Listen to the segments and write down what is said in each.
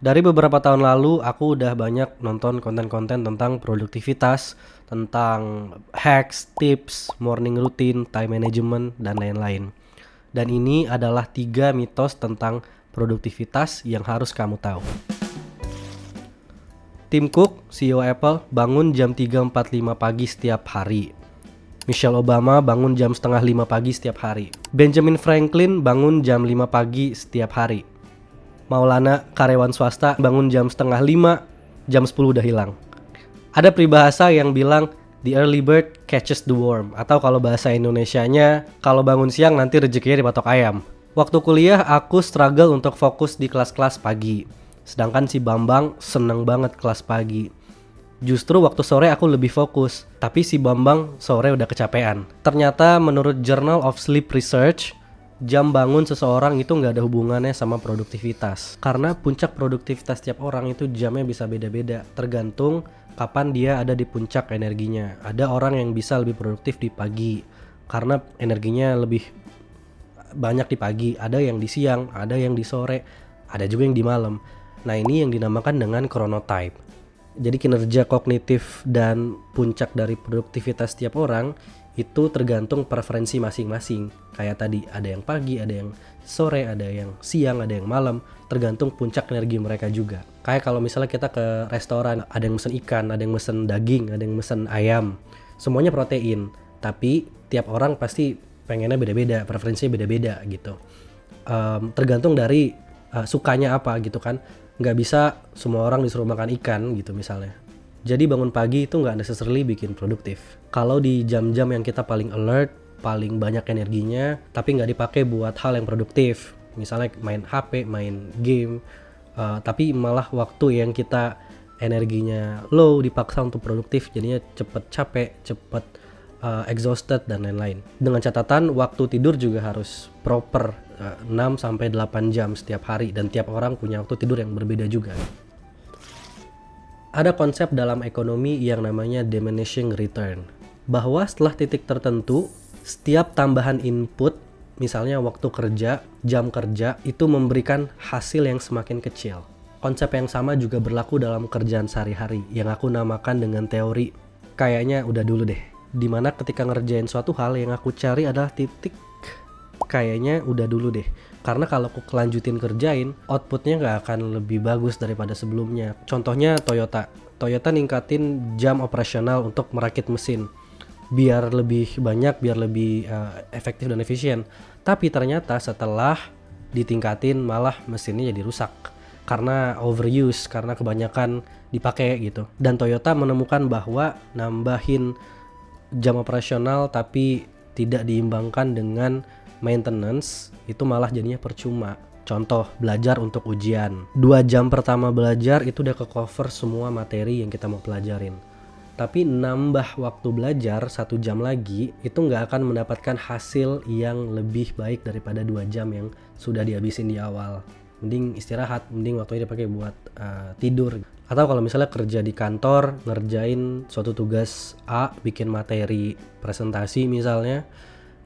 Dari beberapa tahun lalu, aku udah banyak nonton konten-konten tentang produktivitas, tentang hacks, tips, morning routine, time management, dan lain-lain. Dan ini adalah 3 mitos tentang produktivitas yang harus kamu tahu. Tim Cook, CEO Apple, bangun jam 3.45 pagi setiap hari. Michelle Obama bangun jam setengah 5 pagi setiap hari. Benjamin Franklin bangun jam 5 pagi setiap hari. Maulana, karyawan swasta, bangun jam setengah 5, jam 10 udah hilang. Ada peribahasa yang bilang, the early bird catches the worm. Atau kalau bahasa Indonesianya, kalau bangun siang nanti rezekinya dipatok ayam. Waktu kuliah, aku struggle untuk fokus di kelas-kelas pagi. Sedangkan si Bambang seneng banget kelas pagi. Justru waktu sore aku lebih fokus, tapi si Bambang sore udah kecapean. Ternyata menurut Journal of Sleep Research, jam bangun seseorang itu nggak ada hubungannya sama produktivitas. Karena puncak produktivitas tiap orang itu jamnya bisa beda-beda, tergantung kapan dia ada di puncak energinya. Ada orang yang bisa lebih produktif di pagi, karena energinya lebih banyak di pagi. Ada yang di siang, ada yang di sore, ada juga yang di malam. Nah, ini yang dinamakan dengan chronotype. Jadi kinerja kognitif dan puncak dari produktivitas tiap orang itu tergantung preferensi masing-masing. Kayak tadi, ada yang pagi, ada yang sore, ada yang siang, ada yang malam, tergantung puncak energi mereka juga. Kayak kalau misalnya kita ke restoran, ada yang mesen ikan, ada yang mesen daging, ada yang mesen ayam, semuanya protein, tapi tiap orang pasti pengennya beda-beda, preferensinya beda-beda gitu. Tergantung dari sukanya apa gitu kan. Nggak bisa semua orang disuruh makan ikan gitu misalnya. Jadi bangun pagi itu nggak necessarily bikin produktif. Kalau di jam-jam yang kita paling alert, paling banyak energinya, tapi nggak dipakai buat hal yang produktif, misalnya main HP, main game, tapi malah waktu yang kita energinya low dipaksa untuk produktif, jadinya cepet capek, cepet exhausted dan lain-lain. Dengan catatan waktu tidur juga harus proper, 6-8 jam setiap hari, dan tiap orang punya waktu tidur yang berbeda juga. Ada konsep dalam ekonomi yang namanya diminishing return, bahwa setelah titik tertentu, setiap tambahan input, misalnya waktu kerja, jam kerja, itu memberikan hasil yang semakin kecil. Konsep yang sama juga berlaku dalam kerjaan sehari-hari, yang aku namakan dengan teori kayaknya udah dulu deh. Dimana ketika ngerjain suatu hal, yang aku cari adalah titik kayaknya udah dulu deh. Karena kalau aku kelanjutin kerjain, outputnya nggak akan lebih bagus daripada sebelumnya. Contohnya Toyota ningkatin jam operasional untuk merakit mesin biar lebih banyak, biar lebih efektif dan efisien. Tapi ternyata setelah ditingkatin malah mesinnya jadi rusak karena overuse, karena kebanyakan dipakai gitu. Dan Toyota menemukan bahwa nambahin jam operasional tapi tidak diimbangkan dengan maintenance itu malah jadinya percuma. Contoh, belajar untuk ujian. 2 jam pertama belajar itu udah ke-cover semua materi yang kita mau pelajarin. Tapi nambah waktu belajar 1 jam lagi itu nggak akan mendapatkan hasil yang lebih baik daripada 2 jam yang sudah dihabisin di awal. Mending istirahat, mending waktunya dipakai buat tidur. Atau kalau misalnya kerja di kantor, ngerjain suatu tugas A, bikin materi presentasi misalnya,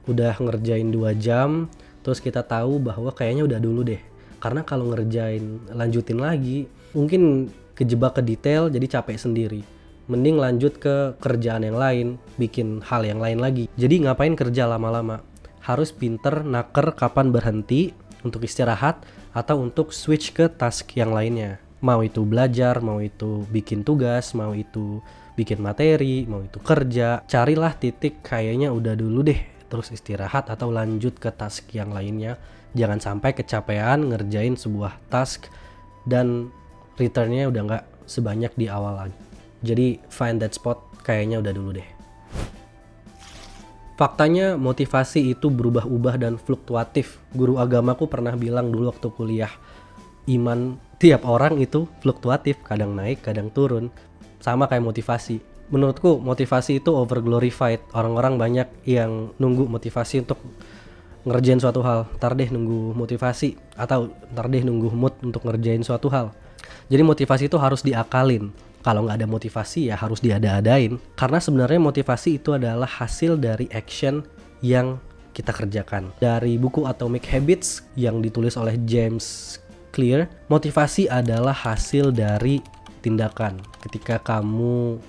udah ngerjain 2 jam, terus kita tahu bahwa kayaknya udah dulu deh. Karena kalau ngerjain lanjutin lagi, mungkin kejebak ke detail jadi capek sendiri. Mending lanjut ke kerjaan yang lain, bikin hal yang lain lagi. Jadi ngapain kerja lama-lama? Harus pinter naker kapan berhenti untuk istirahat atau untuk switch ke task yang lainnya. Mau itu belajar, mau itu bikin tugas, mau itu bikin materi, mau itu kerja. Carilah titik kayaknya udah dulu deh, terus istirahat atau lanjut ke task yang lainnya. Jangan sampai kecapean ngerjain sebuah task dan returnnya udah nggak sebanyak di awal lagi. Jadi find that spot, kayaknya udah dulu deh. Faktanya motivasi itu berubah-ubah dan fluktuatif. Guru agamaku pernah bilang dulu waktu kuliah, iman tiap orang itu fluktuatif, kadang naik, kadang turun. Sama kayak motivasi. Menurutku motivasi itu over glorified. Orang-orang banyak yang nunggu motivasi untuk ngerjain suatu hal. Ntar deh nunggu motivasi, atau ntar deh nunggu mood untuk ngerjain suatu hal. Jadi motivasi itu harus diakalin. Kalau nggak ada motivasi ya harus diada-adain. Karena sebenarnya motivasi itu adalah hasil dari action yang kita kerjakan. Dari buku Atomic Habits yang ditulis oleh James clear, motivasi adalah hasil dari tindakan. Ketika kamu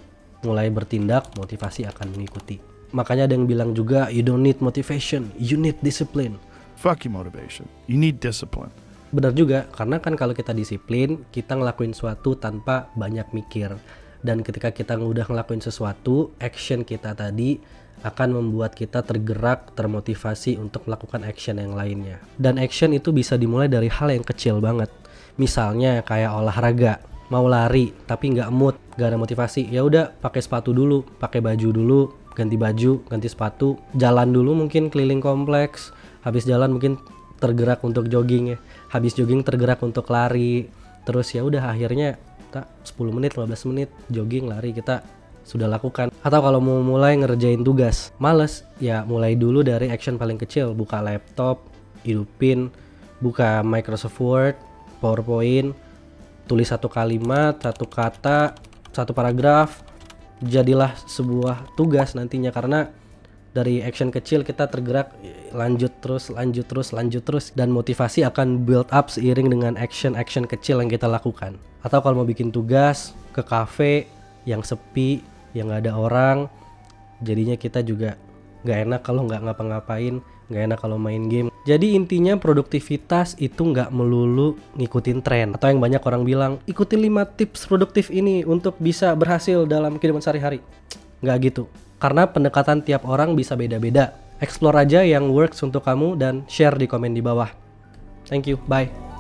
mulai bertindak, motivasi akan mengikuti. Makanya ada yang bilang juga, you don't need motivation, you need discipline. Fuck your motivation. You need discipline. Benar juga, karena kan kalau kita disiplin, kita ngelakuin sesuatu tanpa banyak mikir. Dan ketika kita udah ngelakuin sesuatu, action kita tadi akan membuat kita tergerak, termotivasi untuk melakukan action yang lainnya. Dan action itu bisa dimulai dari hal yang kecil banget. Misalnya kayak olahraga, mau lari tapi nggak mood, nggak ada motivasi, ya udah pakai sepatu dulu, pakai baju dulu, ganti baju, ganti sepatu, jalan dulu mungkin keliling kompleks, habis jalan mungkin tergerak untuk jogging ya, habis jogging tergerak untuk lari, terus ya udah akhirnya kita 10 menit, 15 menit jogging, lari kita sudah lakukan. Atau kalau mau mulai ngerjain tugas, males, ya mulai dulu dari action paling kecil, buka laptop, hidupin, buka Microsoft Word, PowerPoint, tulis satu kalimat, satu kata, satu paragraf, jadilah sebuah tugas nantinya. Karena dari action kecil kita tergerak, lanjut terus, dan motivasi akan build up seiring dengan action kecil yang kita lakukan. Atau kalau mau bikin tugas, ke cafe yang sepi, yang gak ada orang, jadinya kita juga gak enak kalau gak ngapa-ngapain, gak enak kalau main game. Jadi intinya produktivitas itu gak melulu ngikutin tren. Atau yang banyak orang bilang, ikutin 5 tips produktif ini untuk bisa berhasil dalam kehidupan sehari-hari. Gak gitu. Karena pendekatan tiap orang bisa beda-beda. Explore aja yang works untuk kamu dan share di komen di bawah. Thank you, bye.